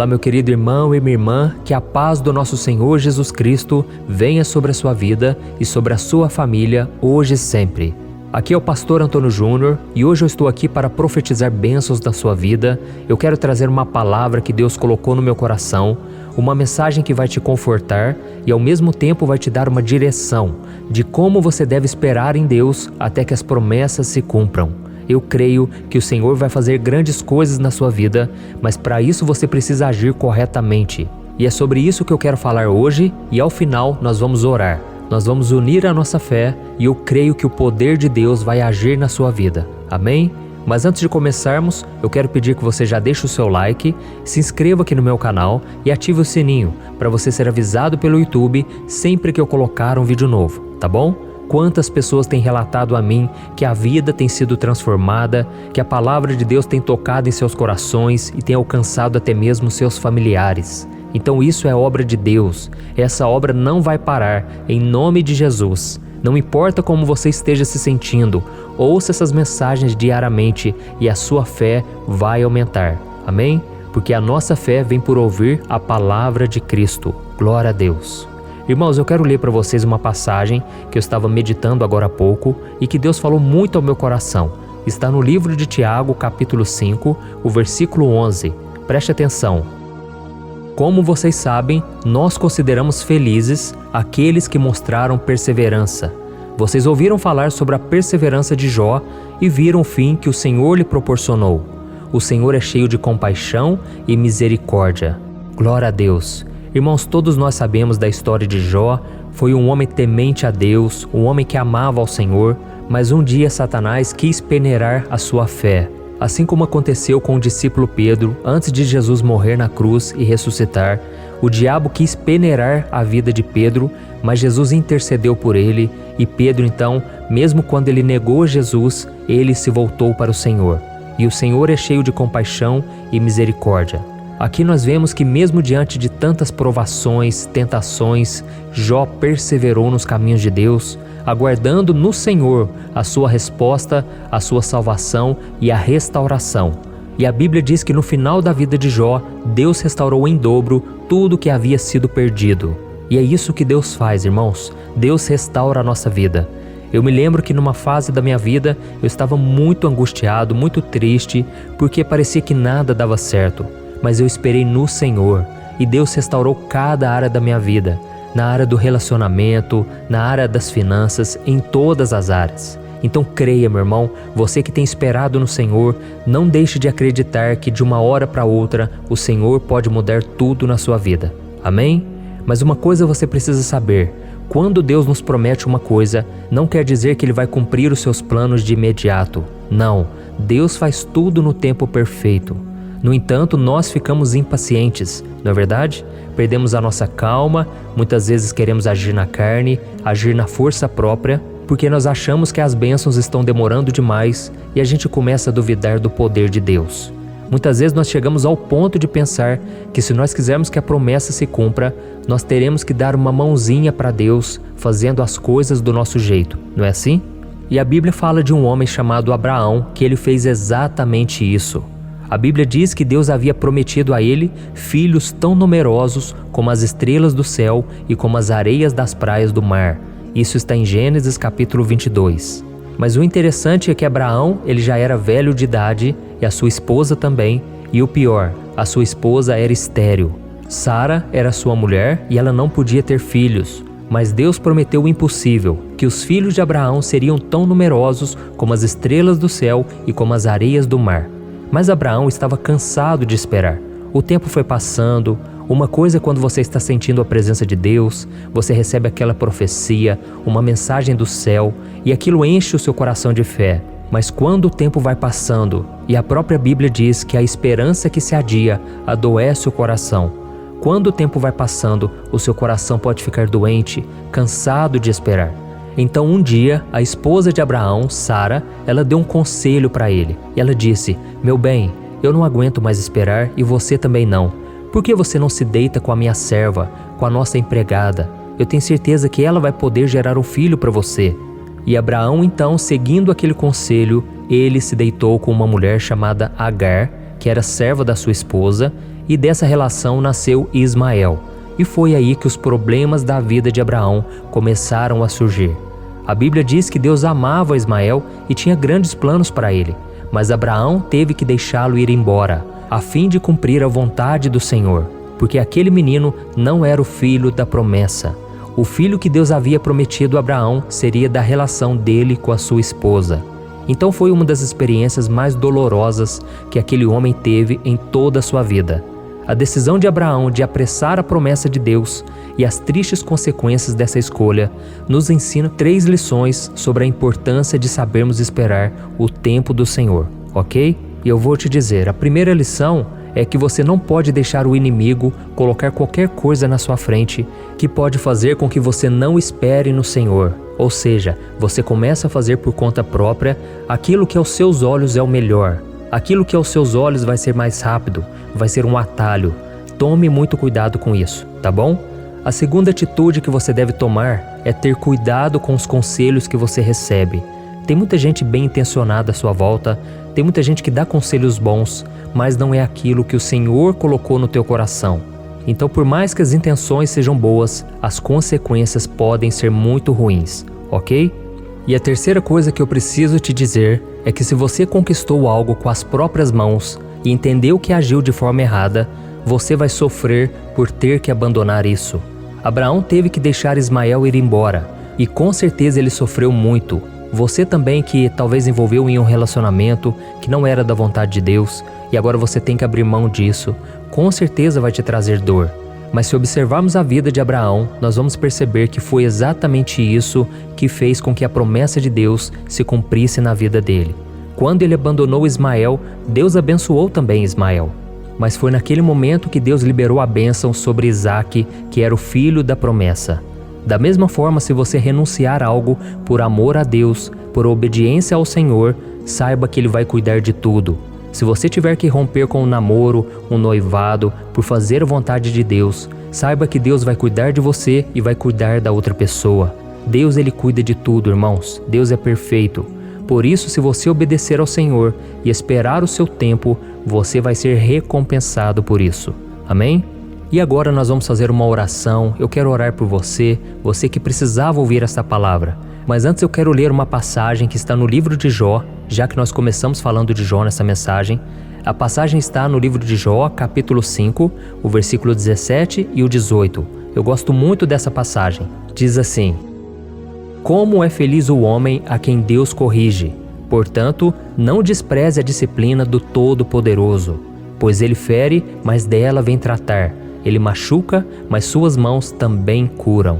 Olá, meu querido irmão e minha irmã, que a paz do nosso Senhor Jesus Cristo venha sobre a sua vida e sobre a sua família, hoje e sempre. Aqui é o pastor Antônio Júnior e hoje eu estou aqui para profetizar bênçãos na sua vida. Eu quero trazer uma palavra que Deus colocou no meu coração, uma mensagem que vai te confortar e ao mesmo tempo vai te dar uma direção de como você deve esperar em Deus até que as promessas se cumpram. Eu creio que o Senhor vai fazer grandes coisas na sua vida, mas para isso você precisa agir corretamente. E é sobre isso que eu quero falar hoje e ao final nós vamos orar. Nós vamos unir a nossa fé e eu creio que o poder de Deus vai agir na sua vida. Amém? Mas antes de começarmos, eu quero pedir que você já deixe o seu like, se inscreva aqui no meu canal e ative o sininho para você ser avisado pelo YouTube sempre que eu colocar um vídeo novo, tá bom? Quantas pessoas têm relatado a mim que a vida tem sido transformada, que a palavra de Deus tem tocado em seus corações e tem alcançado até mesmo seus familiares. Então isso é obra de Deus. Essa obra não vai parar, em nome de Jesus. Não importa como você esteja se sentindo, ouça essas mensagens diariamente e a sua fé vai aumentar. Amém? Porque a nossa fé vem por ouvir a palavra de Cristo. Glória a Deus. Irmãos, eu quero ler para vocês uma passagem que eu estava meditando agora há pouco e que Deus falou muito ao meu coração. Está no livro de Tiago, capítulo 5, o versículo 11. Preste atenção. Como vocês sabem, nós consideramos felizes aqueles que mostraram perseverança. Vocês ouviram falar sobre a perseverança de Jó e viram o fim que o Senhor lhe proporcionou. O Senhor é cheio de compaixão e misericórdia. Glória a Deus. Irmãos, todos nós sabemos da história de Jó. Foi um homem temente a Deus, um homem que amava ao Senhor, mas um dia Satanás quis peneirar a sua fé. Assim como aconteceu com o discípulo Pedro, antes de Jesus morrer na cruz e ressuscitar, o diabo quis peneirar a vida de Pedro, mas Jesus intercedeu por ele e Pedro então, mesmo quando ele negou Jesus, ele se voltou para o Senhor. E o Senhor é cheio de compaixão e misericórdia. Aqui nós vemos que mesmo diante de tantas provações, tentações, Jó perseverou nos caminhos de Deus, aguardando no Senhor a sua resposta, a sua salvação e a restauração. E a Bíblia diz que no final da vida de Jó, Deus restaurou em dobro tudo que havia sido perdido. E é isso que Deus faz, irmãos. Deus restaura a nossa vida. Eu me lembro que numa fase da minha vida, eu estava muito angustiado, muito triste, porque parecia que nada dava certo. Mas eu esperei no Senhor e Deus restaurou cada área da minha vida, na área do relacionamento, na área das finanças, em todas as áreas. Então creia, meu irmão, você que tem esperado no Senhor, não deixe de acreditar que de uma hora para outra o Senhor pode mudar tudo na sua vida. Amém? Mas uma coisa você precisa saber, quando Deus nos promete uma coisa, não quer dizer que Ele vai cumprir os seus planos de imediato. Não, Deus faz tudo no tempo perfeito. No entanto, nós ficamos impacientes, não é verdade? Perdemos a nossa calma, muitas vezes queremos agir na carne, agir na força própria, porque nós achamos que as bênçãos estão demorando demais e a gente começa a duvidar do poder de Deus. Muitas vezes nós chegamos ao ponto de pensar que se nós quisermos que a promessa se cumpra, nós teremos que dar uma mãozinha para Deus, fazendo as coisas do nosso jeito, não é assim? E a Bíblia fala de um homem chamado Abraão, que ele fez exatamente isso. A Bíblia diz que Deus havia prometido a ele filhos tão numerosos como as estrelas do céu e como as areias das praias do mar. Isso está em Gênesis capítulo 22. Mas o interessante é que Abraão, ele já era velho de idade e a sua esposa também. E o pior, a sua esposa era estéril. Sara era sua mulher e ela não podia ter filhos. Mas Deus prometeu o impossível, que os filhos de Abraão seriam tão numerosos como as estrelas do céu e como as areias do mar. Mas Abraão estava cansado de esperar. O tempo foi passando. Uma coisa é quando você está sentindo a presença de Deus, você recebe aquela profecia, uma mensagem do céu, e aquilo enche o seu coração de fé. Mas quando o tempo vai passando, e a própria Bíblia diz que a esperança que se adia adoece o coração. Quando o tempo vai passando, o seu coração pode ficar doente, cansado de esperar. Então um dia, a esposa de Abraão, Sara, ela deu um conselho para ele. E ela disse: "Meu bem, eu não aguento mais esperar e você também não. Por que você não se deita com a minha serva, com a nossa empregada? Eu tenho certeza que ela vai poder gerar um filho para você." E Abraão então, seguindo aquele conselho, ele se deitou com uma mulher chamada Agar, que era serva da sua esposa, e dessa relação nasceu Ismael. E foi aí que os problemas da vida de Abraão começaram a surgir. A Bíblia diz que Deus amava Ismael e tinha grandes planos para ele, mas Abraão teve que deixá-lo ir embora, a fim de cumprir a vontade do Senhor, porque aquele menino não era o filho da promessa. O filho que Deus havia prometido a Abraão seria da relação dele com a sua esposa. Então foi uma das experiências mais dolorosas que aquele homem teve em toda a sua vida. A decisão de Abraão de apressar a promessa de Deus e as tristes consequências dessa escolha nos ensina 3 lições sobre a importância de sabermos esperar o tempo do Senhor, ok? E eu vou te dizer, a primeira lição é que você não pode deixar o inimigo colocar qualquer coisa na sua frente que pode fazer com que você não espere no Senhor. Ou seja, você começa a fazer por conta própria aquilo que aos seus olhos é o melhor. Aquilo que aos seus olhos vai ser mais rápido, vai ser um atalho. Tome muito cuidado com isso, tá bom? A segunda atitude que você deve tomar é ter cuidado com os conselhos que você recebe. Tem muita gente bem intencionada à sua volta, tem muita gente que dá conselhos bons, mas não é aquilo que o Senhor colocou no teu coração. Então, por mais que as intenções sejam boas, as consequências podem ser muito ruins, ok? E a terceira coisa que eu preciso te dizer é que se você conquistou algo com as próprias mãos e entendeu que agiu de forma errada, você vai sofrer por ter que abandonar isso. Abraão teve que deixar Ismael ir embora, e com certeza ele sofreu muito. Você também que talvez envolveu em um relacionamento que não era da vontade de Deus, e agora você tem que abrir mão disso, com certeza vai te trazer dor. Mas se observarmos a vida de Abraão, nós vamos perceber que foi exatamente isso que fez com que a promessa de Deus se cumprisse na vida dele. Quando ele abandonou Ismael, Deus abençoou também Ismael. Mas foi naquele momento que Deus liberou a bênção sobre Isaque, que era o filho da promessa. Da mesma forma, se você renunciar a algo por amor a Deus, por obediência ao Senhor, saiba que Ele vai cuidar de tudo. Se você tiver que romper com um namoro, um noivado, por fazer a vontade de Deus, saiba que Deus vai cuidar de você e vai cuidar da outra pessoa. Deus, Ele cuida de tudo, irmãos. Deus é perfeito. Por isso, se você obedecer ao Senhor e esperar o seu tempo, você vai ser recompensado por isso. Amém? E agora nós vamos fazer uma oração. Eu quero orar por você, você que precisava ouvir essa palavra. Mas antes eu quero ler uma passagem que está no livro de Jó, já que nós começamos falando de Jó nessa mensagem. A passagem está no livro de Jó, capítulo 5, o versículo 17 e o 18. Eu gosto muito dessa passagem. Diz assim: Como é feliz o homem a quem Deus corrige. Portanto, não despreze a disciplina do Todo-Poderoso, pois ele fere, mas dela vem tratar. Ele machuca, mas suas mãos também curam.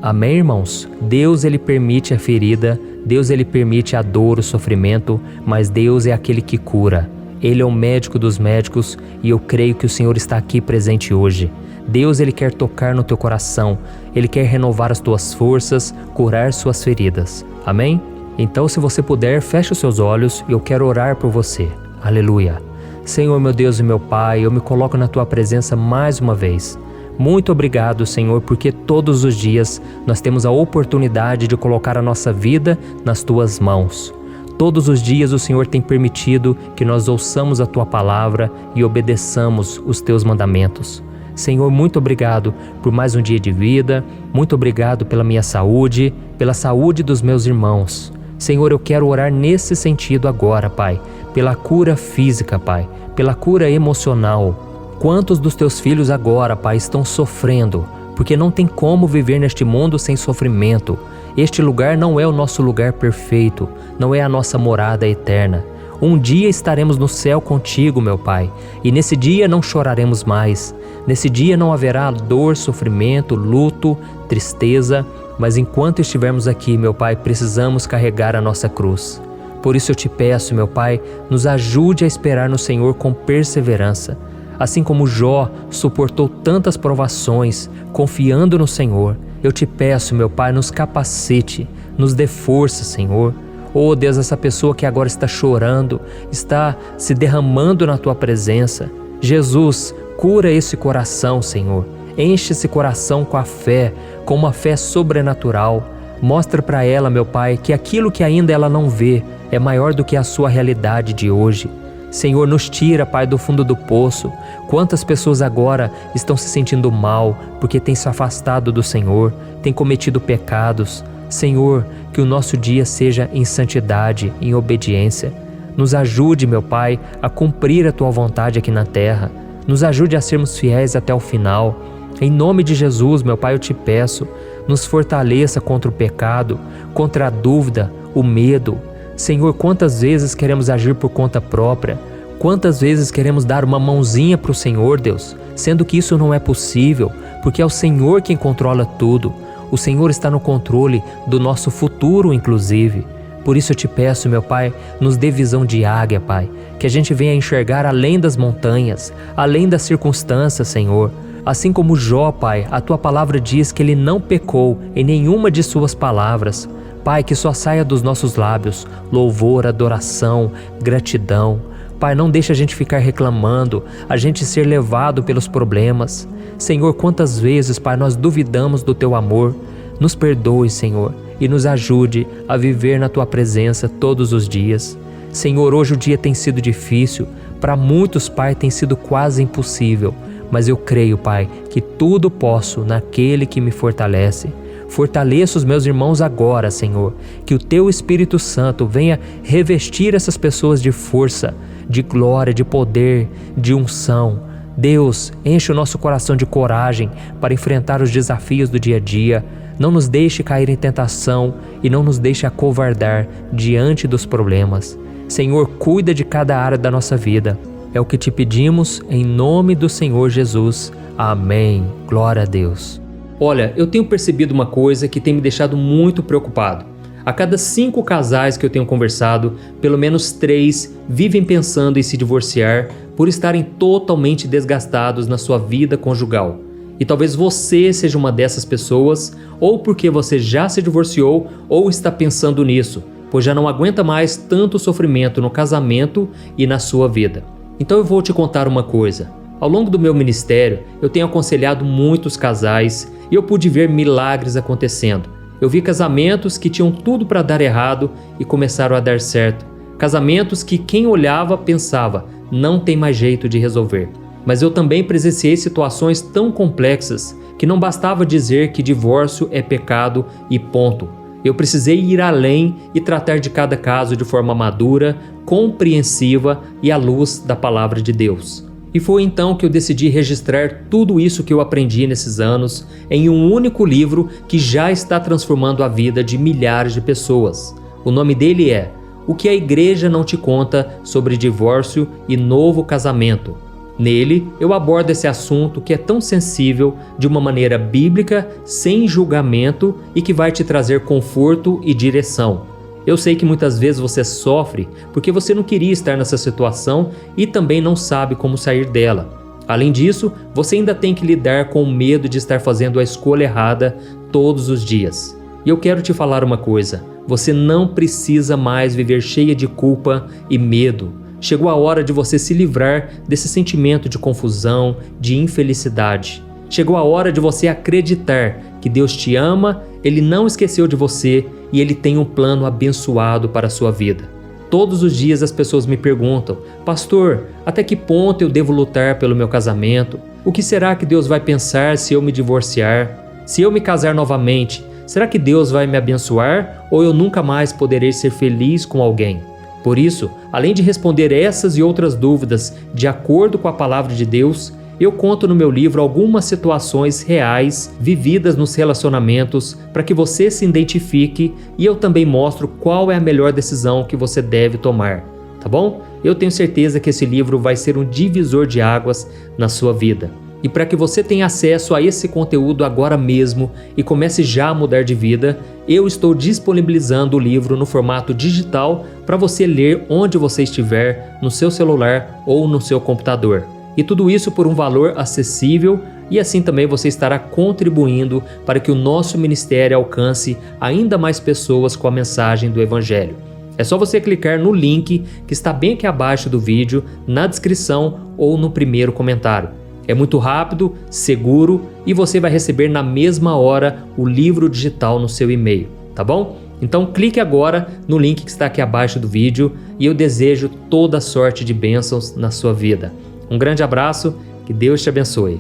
Amém, irmãos? Deus, Ele permite a ferida, Deus, Ele permite a dor, o sofrimento, mas Deus é aquele que cura. Ele é o médico dos médicos e eu creio que o Senhor está aqui presente hoje. Deus, Ele quer tocar no teu coração, Ele quer renovar as tuas forças, curar suas feridas. Amém? Então, se você puder, feche os seus olhos e eu quero orar por você. Aleluia. Senhor, meu Deus e meu Pai, eu me coloco na Tua presença mais uma vez. Muito obrigado, Senhor, porque todos os dias nós temos a oportunidade de colocar a nossa vida nas Tuas mãos. Todos os dias o Senhor tem permitido que nós ouçamos a Tua palavra e obedeçamos os Teus mandamentos. Senhor, muito obrigado por mais um dia de vida, muito obrigado pela minha saúde, pela saúde dos meus irmãos. Senhor, eu quero orar nesse sentido agora, Pai, pela cura física, Pai, pela cura emocional. Quantos dos teus filhos agora, Pai, estão sofrendo, porque não tem como viver neste mundo sem sofrimento. Este lugar não é o nosso lugar perfeito, não é a nossa morada eterna. Um dia estaremos no céu contigo, meu Pai, e nesse dia não choraremos mais. Nesse dia não haverá dor, sofrimento, luto, tristeza, mas enquanto estivermos aqui, meu Pai, precisamos carregar a nossa cruz. Por isso eu te peço, meu Pai, nos ajude a esperar no Senhor com perseverança. Assim como Jó suportou tantas provações, confiando no Senhor, eu te peço, meu Pai, nos capacite, nos dê força, Senhor. Oh Deus, essa pessoa que agora está chorando, está se derramando na Tua presença. Jesus, cura esse coração, Senhor. Enche esse coração com a fé, com uma fé sobrenatural. Mostra para ela, meu Pai, que aquilo que ainda ela não vê é maior do que a sua realidade de hoje. Senhor, nos tira, Pai, do fundo do poço. Quantas pessoas agora estão se sentindo mal porque têm se afastado do Senhor, têm cometido pecados. Senhor, que o nosso dia seja em santidade, em obediência. Nos ajude, meu Pai, a cumprir a Tua vontade aqui na terra. Nos ajude a sermos fiéis até o final. Em nome de Jesus, meu Pai, eu te peço, nos fortaleça contra o pecado, contra a dúvida, o medo. Senhor, quantas vezes queremos agir por conta própria? Quantas vezes queremos dar uma mãozinha para o Senhor, Deus, sendo que isso não é possível, porque é o Senhor quem controla tudo. O Senhor está no controle do nosso futuro, inclusive. Por isso eu te peço, meu Pai, nos dê visão de águia, Pai, que a gente venha enxergar além das montanhas, além das circunstâncias, Senhor. Assim como Jó, Pai, a Tua palavra diz que ele não pecou em nenhuma de suas palavras. Pai, que só saia dos nossos lábios louvor, adoração, gratidão. Pai, não deixe a gente ficar reclamando, a gente ser levado pelos problemas. Senhor, quantas vezes, Pai, nós duvidamos do Teu amor. Nos perdoe, Senhor, e nos ajude a viver na Tua presença todos os dias. Senhor, hoje o dia tem sido difícil, para muitos, Pai, tem sido quase impossível, mas eu creio, Pai, que tudo posso naquele que me fortalece. Fortaleça os meus irmãos agora, Senhor, que o Teu Espírito Santo venha revestir essas pessoas de força, de glória, de poder, de unção. Deus, enche o nosso coração de coragem para enfrentar os desafios do dia a dia. Não nos deixe cair em tentação e não nos deixe acovardar diante dos problemas. Senhor, cuida de cada área da nossa vida. É o que te pedimos em nome do Senhor Jesus. Amém. Glória a Deus. Olha, eu tenho percebido uma coisa que tem me deixado muito preocupado. A cada 5 casais que eu tenho conversado, pelo menos 3 vivem pensando em se divorciar por estarem totalmente desgastados na sua vida conjugal. E talvez você seja uma dessas pessoas, ou porque você já se divorciou ou está pensando nisso, pois já não aguenta mais tanto sofrimento no casamento e na sua vida. Então eu vou te contar uma coisa. Ao longo do meu ministério, eu tenho aconselhado muitos casais e eu pude ver milagres acontecendo. Eu vi casamentos que tinham tudo para dar errado e começaram a dar certo. Casamentos que quem olhava pensava, não tem mais jeito de resolver. Mas eu também presenciei situações tão complexas que não bastava dizer que divórcio é pecado e ponto. Eu precisei ir além e tratar de cada caso de forma madura, compreensiva e à luz da palavra de Deus. E foi então que eu decidi registrar tudo isso que eu aprendi nesses anos em um único livro que já está transformando a vida de milhares de pessoas. O nome dele é O que a Igreja Não Te Conta sobre Divórcio e Novo Casamento. Nele, eu abordo esse assunto que é tão sensível de uma maneira bíblica, sem julgamento e que vai te trazer conforto e direção. Eu sei que muitas vezes você sofre porque você não queria estar nessa situação e também não sabe como sair dela. Além disso, você ainda tem que lidar com o medo de estar fazendo a escolha errada todos os dias. E eu quero te falar uma coisa, você não precisa mais viver cheia de culpa e medo. Chegou a hora de você se livrar desse sentimento de confusão, de infelicidade. Chegou a hora de você acreditar que Deus te ama, Ele não esqueceu de você e Ele tem um plano abençoado para a sua vida. Todos os dias as pessoas me perguntam, pastor, até que ponto eu devo lutar pelo meu casamento? O que será que Deus vai pensar se eu me divorciar? Se eu me casar novamente, será que Deus vai me abençoar ou eu nunca mais poderei ser feliz com alguém? Por isso, além de responder essas e outras dúvidas de acordo com a palavra de Deus, eu conto no meu livro algumas situações reais vividas nos relacionamentos para que você se identifique e eu também mostro qual é a melhor decisão que você deve tomar, tá bom? Eu tenho certeza que esse livro vai ser um divisor de águas na sua vida. E para que você tenha acesso a esse conteúdo agora mesmo e comece já a mudar de vida, eu estou disponibilizando o livro no formato digital para você ler onde você estiver, no seu celular ou no seu computador. E tudo isso por um valor acessível e assim também você estará contribuindo para que o nosso ministério alcance ainda mais pessoas com a mensagem do Evangelho. É só você clicar no link que está bem aqui abaixo do vídeo, na descrição ou no primeiro comentário. É muito rápido, seguro e você vai receber na mesma hora o livro digital no seu e-mail, tá bom? Então clique agora no link que está aqui abaixo do vídeo e eu desejo toda sorte de bênçãos na sua vida. Um grande abraço, que Deus te abençoe.